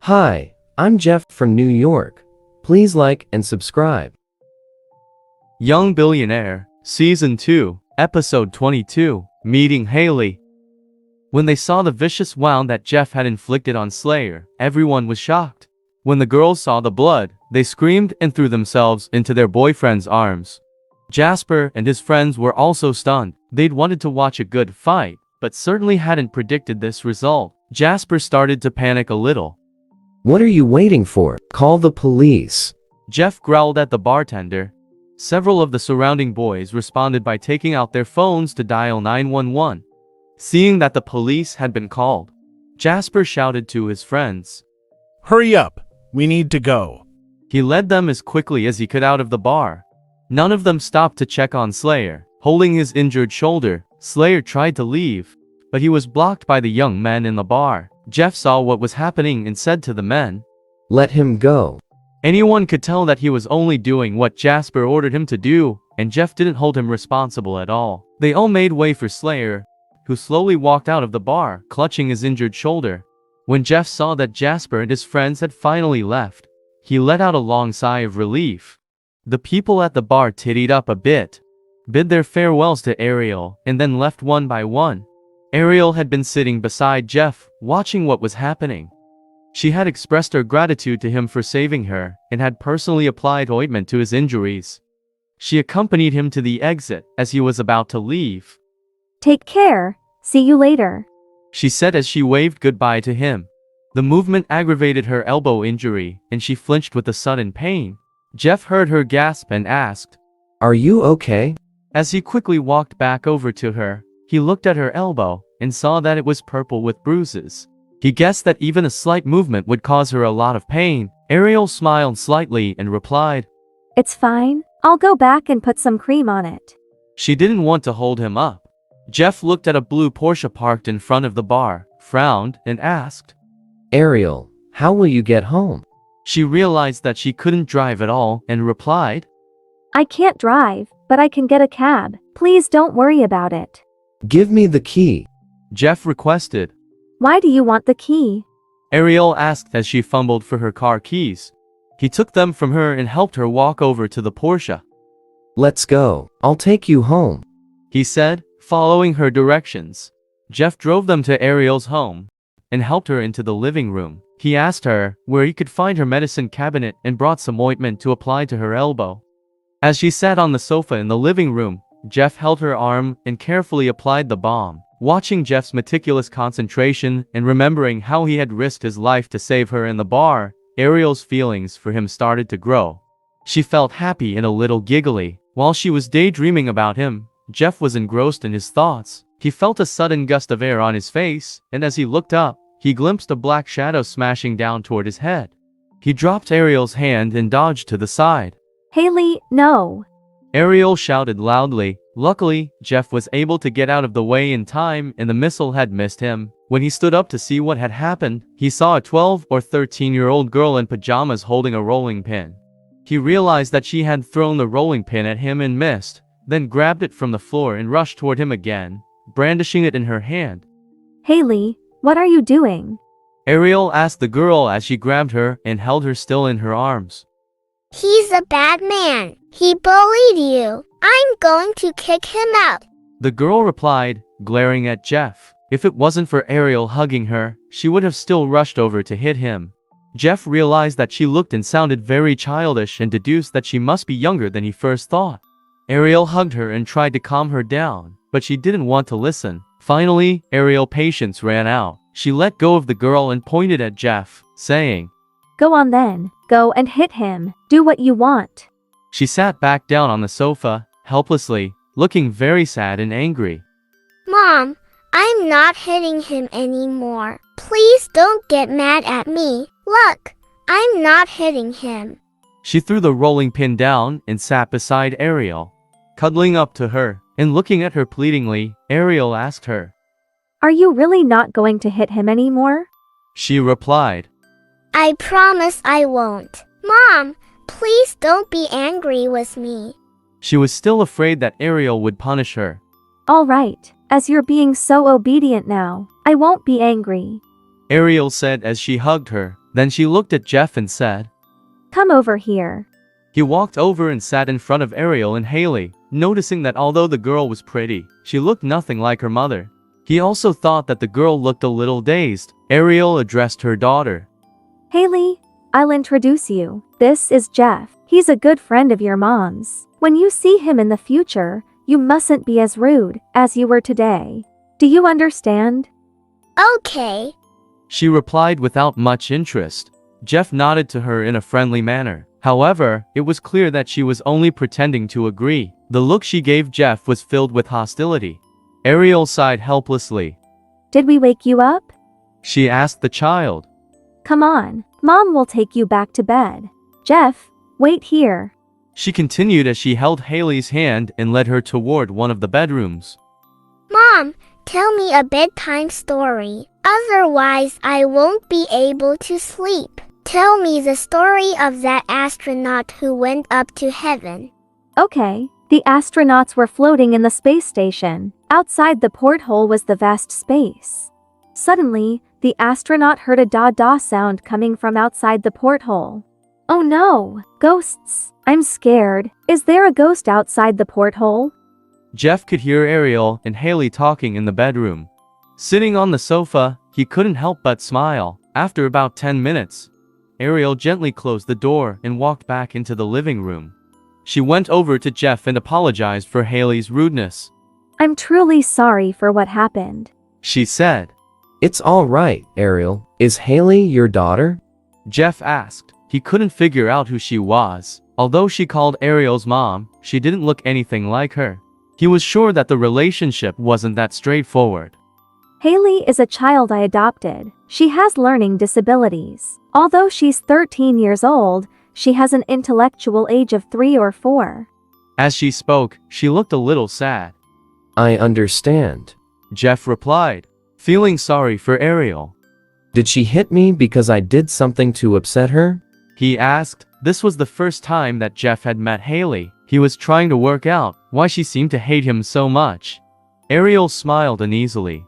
Hi, I'm Jeff from New York. Please like and subscribe. Young Billionaire, Season 2, Episode 22, Meeting Hailey. When they saw the vicious wound that Jeff had inflicted on Slayer, everyone was shocked. When the girls saw the blood, they screamed and threw themselves into their boyfriend's arms. Jasper and his friends were also stunned. They'd wanted to watch a good fight, but certainly hadn't predicted this result. Jasper started to panic a little. What are you waiting for? Call the police. Jeff growled at the bartender. Several of the surrounding boys responded by taking out their phones to dial 911. Seeing that the police had been called, Jasper shouted to his friends. Hurry up, we need to go. He led them as quickly as he could out of the bar. None of them stopped to check on Slayer. Holding his injured shoulder, Slayer tried to leave, but he was blocked by the young men in the bar. Jeff saw what was happening and said to the men, Let him go. Anyone could tell that he was only doing what Jasper ordered him to do, and Jeff didn't hold him responsible at all. They all made way for Slayer, who slowly walked out of the bar, clutching his injured shoulder. When Jeff saw that Jasper and his friends had finally left, he let out a long sigh of relief. The people at the bar tittied up a bit, bid their farewells to Ariel, and then left one by one. Ariel had been sitting beside Jeff, watching what was happening. She had expressed her gratitude to him for saving her, and had personally applied ointment to his injuries. She accompanied him to the exit as he was about to leave. Take care, see you later, She said as she waved goodbye to him. The movement aggravated her elbow injury, and she flinched with the sudden pain. Jeff heard her gasp and asked, Are you okay? As he quickly walked back over to her, he looked at her elbow and saw that it was purple with bruises. He guessed that even a slight movement would cause her a lot of pain. Ariel smiled slightly and replied, It's fine, I'll go back and put some cream on it. She didn't want to hold him up. Jeff looked at a blue Porsche parked in front of the bar, frowned, and asked, Ariel, how will you get home? She realized that she couldn't drive at all and replied, I can't drive, but I can get a cab. Please don't worry about it. Give me the key. Jeff requested. Why do you want the key? Ariel asked as she fumbled for her car keys. He took them from her and helped her walk over to the Porsche. Let's go. I'll take you home, He said, following her directions. Jeff drove them to Ariel's home and helped her into the living room. He asked her where he could find her medicine cabinet and brought some ointment to apply to her elbow. As she sat on the sofa in the living room, Jeff held her arm and carefully applied the balm. Watching Jeff's meticulous concentration and remembering how he had risked his life to save her in the bar, Ariel's feelings for him started to grow. She felt happy and a little giggly. While she was daydreaming about him, Jeff was engrossed in his thoughts. He felt a sudden gust of air on his face, and as he looked up, he glimpsed a black shadow smashing down toward his head. He dropped Ariel's hand and dodged to the side. Hailey, no. Ariel shouted loudly. Luckily, Jeff was able to get out of the way in time and the missile had missed him. When he stood up to see what had happened, he saw a 12 or 13-year-old girl in pajamas holding a rolling pin. He realized that she had thrown the rolling pin at him and missed, then grabbed it from the floor and rushed toward him again, brandishing it in her hand. Hailey, what are you doing? Ariel asked the girl as she grabbed her and held her still in her arms. He's a bad man. He bullied you. I'm going to kick him out. The girl replied, glaring at Jeff. If it wasn't for Ariel hugging her, she would have still rushed over to hit him. Jeff realized that she looked and sounded very childish and deduced that she must be younger than he first thought. Ariel hugged her and tried to calm her down, but she didn't want to listen. Finally, Ariel's patience ran out. She let go of the girl and pointed at Jeff, saying, Go on then, go and hit him. Do what you want. She sat back down on the sofa, helplessly, looking very sad and angry. Mom, I'm not hitting him anymore. Please don't get mad at me. Look, I'm not hitting him. She threw the rolling pin down and sat beside Ariel. Cuddling up to her and looking at her pleadingly, Ariel asked her. Are you really not going to hit him anymore? She replied. I promise I won't. Mom, please don't be angry with me. She was still afraid that Ariel would punish her. All right, as you're being so obedient now, I won't be angry. Ariel said as she hugged her. Then she looked at Jeff and said, Come over here. He walked over and sat in front of Ariel and Hailey, noticing that although the girl was pretty, she looked nothing like her mother. He also thought that the girl looked a little dazed. Ariel addressed her daughter. Hailey, I'll introduce you. This is Jeff. He's a good friend of your mom's. When you see him in the future, you mustn't be as rude as you were today. Do you understand? Okay. She replied without much interest. Jeff nodded to her in a friendly manner. However, it was clear that she was only pretending to agree. The look she gave Jeff was filled with hostility. Ariel sighed helplessly. Did we wake you up? She asked the child. Come on, Mom will take you back to bed. Jeff, wait here. She continued as she held Hailey's hand and led her toward one of the bedrooms. Mom, tell me a bedtime story. Otherwise, I won't be able to sleep. Tell me the story of that astronaut who went up to heaven. Okay, the astronauts were floating in the space station. Outside the porthole was the vast space. Suddenly, the astronaut heard a da-da sound coming from outside the porthole. Oh no, ghosts. I'm scared. Is there a ghost outside the porthole? Jeff could hear Ariel and Hailey talking in the bedroom. Sitting on the sofa, he couldn't help but smile. After about 10 minutes, Ariel gently closed the door and walked back into the living room. She went over to Jeff and apologized for Hailey's rudeness. I'm truly sorry for what happened. She said. It's all right, Ariel. Is Hailey your daughter? Jeff asked. He couldn't figure out who she was. Although she called Ariel's mom, she didn't look anything like her. He was sure that the relationship wasn't that straightforward. Hailey is a child I adopted. She has learning disabilities. Although she's 13 years old, she has an intellectual age of 3 or 4. As she spoke, she looked a little sad. I understand. Jeff replied, feeling sorry for Ariel. Did she hit me because I did something to upset her? He asked. This was the first time that Jeff had met Hailey. He was trying to work out why she seemed to hate him so much. Ariel smiled uneasily.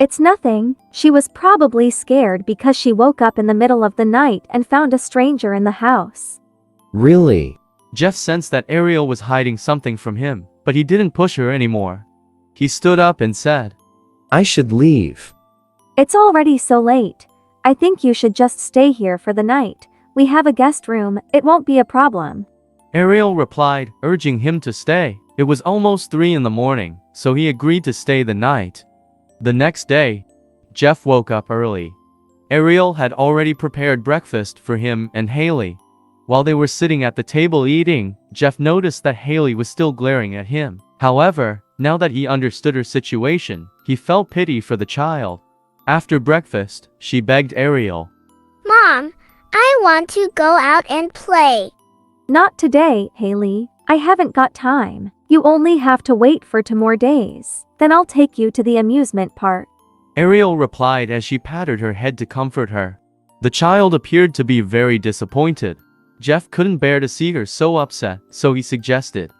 It's nothing. She was probably scared because she woke up in the middle of the night and found a stranger in the house. Really? Jeff sensed that Ariel was hiding something from him, but he didn't push her anymore. He stood up and said, I should leave. It's already so late. I think you should just stay here for the night. We have a guest room, it won't be a problem. Ariel replied, urging him to stay. It was almost 3 in the morning, so he agreed to stay the night. The next day, Jeff woke up early. Ariel had already prepared breakfast for him and Hailey. While they were sitting at the table eating, Jeff noticed that Hailey was still glaring at him. However, now that he understood her situation, he felt pity for the child. After breakfast, she begged Ariel. Mom, I want to go out and play. Not today, Hailey. I haven't got time. You only have to wait for 2 more days. Then I'll take you to the amusement park. Ariel replied as she patted her head to comfort her. The child appeared to be very disappointed. Jeff couldn't bear to see her so upset, so he suggested.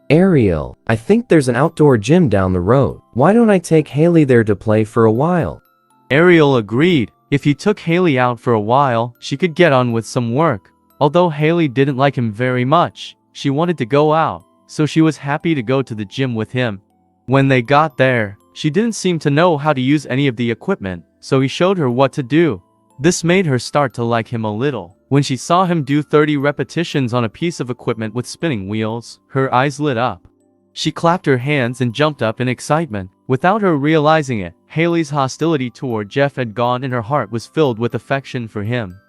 Ariel, I think there's an outdoor gym down the road. Why don't I take Hailey there to play for a while? Ariel agreed. If he took Hailey out for a while, she could get on with some work. Although Hailey didn't like him very much, she wanted to go out, so she was happy to go to the gym with him. When they got there, she didn't seem to know how to use any of the equipment, so he showed her what to do. This made her start to like him a little. When she saw him do 30 repetitions on a piece of equipment with spinning wheels, her eyes lit up. She clapped her hands and jumped up in excitement. Without her realizing it, Hailey's hostility toward Jeff had gone and her heart was filled with affection for him.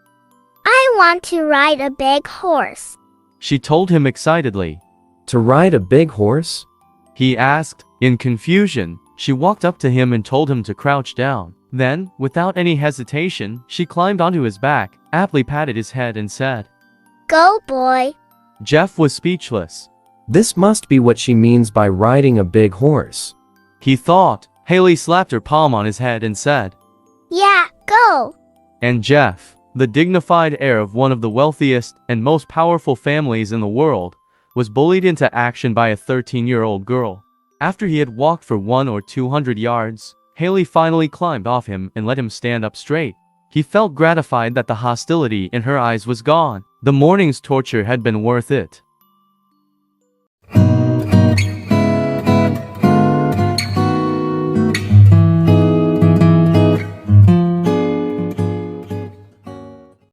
I want to ride a big horse. She told him excitedly. To ride a big horse? He asked. In confusion, she walked up to him and told him to crouch down. Then, without any hesitation, she climbed onto his back, aptly patted his head and said, Go, boy. Jeff was speechless. This must be what she means by riding a big horse. He thought. Hailey slapped her palm on his head and said, Yeah, go. And Jeff, the dignified heir of one of the wealthiest and most powerful families in the world, was bullied into action by a 13-year-old girl. After he had walked for 100 or 200 yards, Hailey finally climbed off him and let him stand up straight. He felt gratified that the hostility in her eyes was gone. The morning's torture had been worth it.